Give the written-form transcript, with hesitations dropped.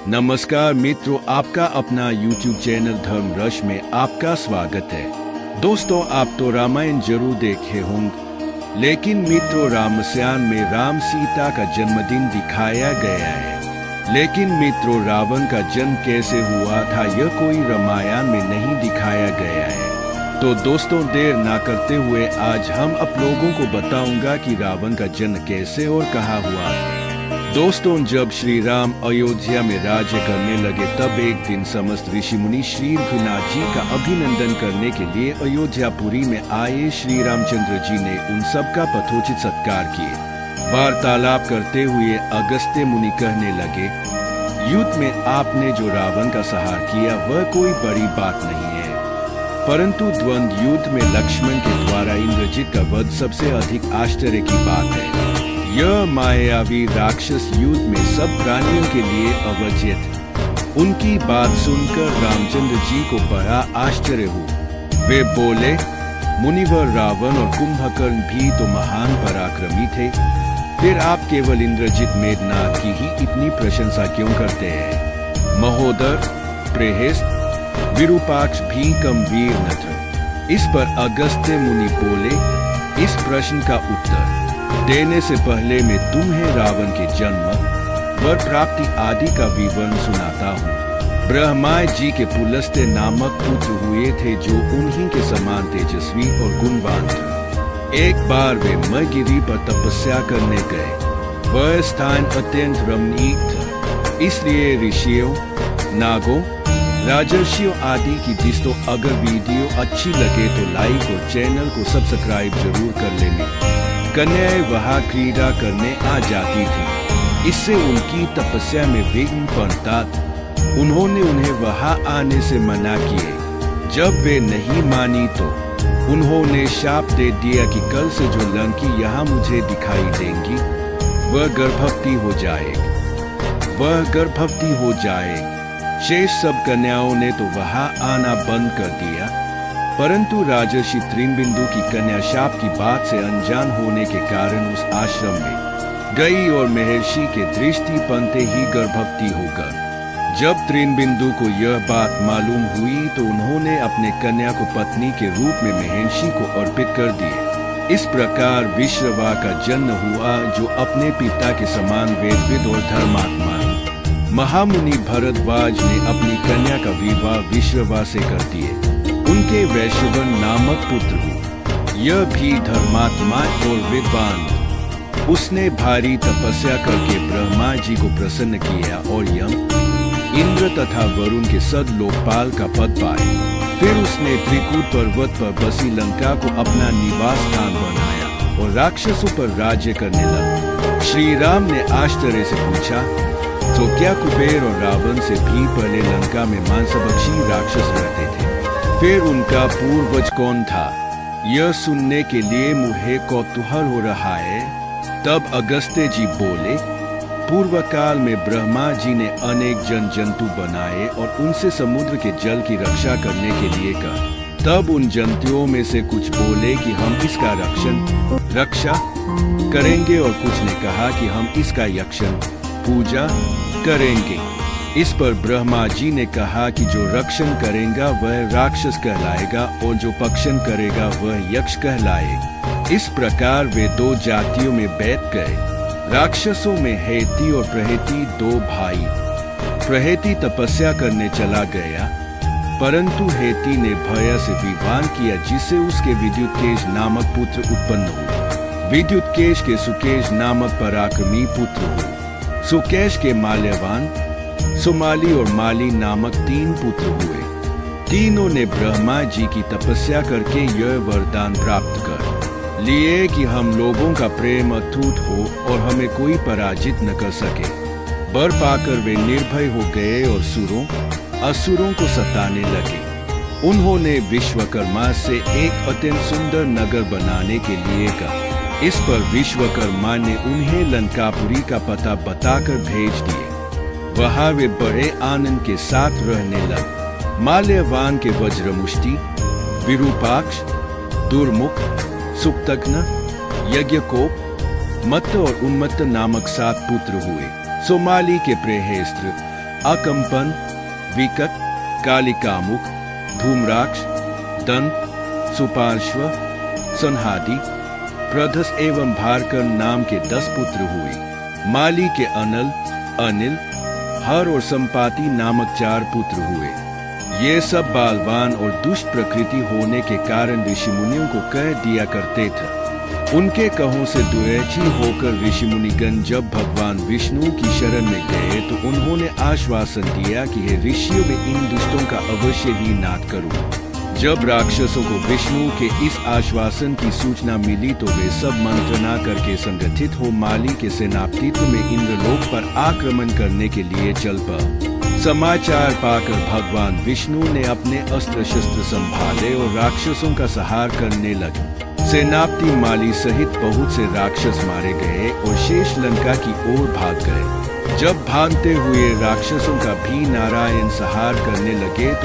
नमस्कार मित्रों, आपका अपना YouTube चैनल धर्म रश में आपका स्वागत है। दोस्तों, आप तो रामायण जरूर देखे होंगे, लेकिन मित्रों रामायण में राम सीता का जन्मदिन दिखाया गया है। लेकिन मित्रों, रावण का जन्म कैसे हुआ था यह कोई रामायण में नहीं दिखाया गया है। तो दोस्तों, देर ना करते हुए आज हम आप लोगों को बताऊंगा कि रावण का जन्म कैसे और कहाँ हुआ है। दोस्तों, जब श्री राम अयोध्या में राज्य करने लगे तब एक दिन समस्त ऋषि मुनि श्री रघुनाथ जी का अभिनंदन करने के लिए अयोध्यापुरी में आए। श्री रामचंद्र जी ने उन सब का पथोचित सत्कार किए। वार्तालाप करते हुए अगस्त्य मुनि कहने लगे, युद्ध में आपने जो रावण का संहार किया वह कोई बड़ी बात नहीं है, परंतु द्वंद्व युद्ध में लक्ष्मण के द्वारा इंद्रजित का वध सबसे अधिक आश्चर्य की बात है। यह मायावी राक्षस युद्ध में सब प्राणियों के लिए अवर्जित। उनकी बात सुनकर रामचंद्र जी को बड़ा आश्चर्य हुआ। वे बोले, मुनिवर रावण और कुंभकर्ण भी तो महान पराक्रमी थे, फिर आप केवल इंद्रजित मेघनाथ की ही इतनी प्रशंसा क्यों करते हैं? महोदर, प्रहेस्त, विरूपाक्ष भी कम वीर न थे। इस पर अगस्त्य मुनि बोले, इस प्रश्न का उत्तर देने से पहले मैं तुम्हें रावण के जन्म, वर प्राप्ति आदि का विवरण सुनाता हूँ। ब्रह्मा जी के पुलस्त्य नामक पुत्र हुए थे जो उन्हीं के समान तेजस्वी और गुणवान थे। एक बार वे मयगिरी पर तपस्या करने गए। वह स्थान अत्यंत रमणीक था, इसलिए ऋषियों, नागों, राजर्षियों आदि की दोस्तों, अगर वीडियो अच्छी लगे तो लाइक और चैनल को सब्सक्राइब जरूर कर लेना। कन्याएं वहां क्रीड़ा करने आ जाती थी, इससे उनकी तपस्या में विघ्न पड़ता। उन्होंने उन्हें वहां आने से मना किए। जब वे नहीं मानी तो उन्होंने शाप दे दिया कि कल से जो लड़की यहाँ मुझे दिखाई देंगी वह गर्भवती हो जाएगी, वह गर्भवती हो जाएगी। शेष सब कन्याओं ने तो वहां आना बंद कर दिया, परंतु राजर्षि त्रिनबिंदु की कन्या शाप की बात से अनजान होने के कारण उस आश्रम में गई और महर्षि के दृष्टि पनते ही गर्भवती हो गई। जब त्रिनबिंदु को यह बात मालूम हुई तो उन्होंने अपने कन्या को पत्नी के रूप में महर्षि को अर्पित कर दिए। इस प्रकार विश्रवा का जन्म हुआ, जो अपने पिता के समान वेदविद और धर्मात्मा। महामुनि भरद्वाज ने अपनी कन्या का विवाह विश्रवा से कर दिए। उनके वैश्रवन नामक पुत्र हुए। यह भी धर्मात्मा और विद्वान। उसने भारी तपस्या करके ब्रह्मा जी को प्रसन्न किया और यम, इंद्र तथा वरुण के सद लोकपाल का पद पाए। फिर उसने त्रिकूट पर्वत पर बसी लंका को अपना निवास स्थान बनाया और राक्षसों पर राज्य करने लगा। श्री राम ने आश्चर्य से पूछा, तो क्या कुबेर और रावण से भी पहले लंका में मांसभक्षी राक्षस रहते थे? फिर उनका पूर्वज कौन था? यह सुनने के लिए मुझे कौतूहल हो रहा है। तब अगस्त्य जी बोले, पूर्व काल में ब्रह्मा जी ने अनेक जन जंतु बनाए और उनसे समुद्र के जल की रक्षा करने के लिए कहा। तब उन जंतुओं में से कुछ बोले कि हम इसका रक्षा करेंगे और कुछ ने कहा कि हम इसका यक्षण पूजा करेंगे। इस पर ब्रह्मा जी ने कहा कि जो रक्षण करेगा वह राक्षस कहलाएगा और जो पक्षण करेगा वह यक्ष कहलाएगा। इस प्रकार वे दो जातियों में बैठ गए। राक्षसों में हेती और प्रहेती दो भाई। प्रहेती तपस्या करने चला गया, परंतु हेती ने भय से विवाह किया, जिससे उसके विद्युतकेश नामक पुत्र उत्पन्न हुए। विद्युतकेश के सुकेश नामक पराक्रमी पुत्र हुए। सुकेश के माल्यवान, सुमाली और माली नामक 3 पुत्र हुए। तीनों ने ब्रह्मा जी की तपस्या करके यह वरदान प्राप्त कर लिए कि हम लोगों का प्रेम अटूट हो और हमें कोई पराजित न कर सके। वर पाकर वे निर्भय हो गए और असुरों को सताने लगे। उन्होंने विश्वकर्मा से एक अत्यंत सुंदर नगर बनाने के लिए कहा। इस पर विश्वकर्मा ने उन्हें लंकापुरी का पता बताकर भेज दिए। वहां वे बड़े आनंद के साथ रहने लगे। माल्यवान के वज्रमुष्टि, विरूपाक्ष, दुर्मुख, सुक्तघ्न, यज्ञकोप, मत्त और उन्मत्त नामक 7 पुत्र हुए। सोमाली के प्रहेस्त्र, अकंपन, विकट, कालिकामुख, धूम्राक्ष, दंत, सुपार्श्व, संहादी, प्रधस एवं भारकर नाम के 10 पुत्र हुए। माली के अनल, अनिल, हर और संपाति नामक 4 पुत्र हुए। ये सब बालवान और दुष्ट प्रकृति होने के कारण ऋषि मुनियों को कह दिया करते थे। उनके कहों से दुर्ैच्छी होकर ऋषि मुनिगण जब भगवान विष्णु की शरण में गए तो उन्होंने आश्वासन दिया कि हे ऋषियों, में इन दुष्टों का अवश्य ही नाश करूं। जब राक्षसों को विष्णु के इस आश्वासन की सूचना मिली तो वे सब मंत्रणा करके संगठित हो माली के सेनापतित्व में इंद्रलोक पर आक्रमण करने के लिए चल पड़े। समाचार पाकर भगवान विष्णु ने अपने अस्त्र शस्त्र संभाले और राक्षसों का संहार करने लगे। सेनापति माली सहित बहुत से राक्षस मारे गए और शेष लंका की ओर भाग गए। जब भागते हुए राक्षसों का भी नारायण संहार करने लगे तो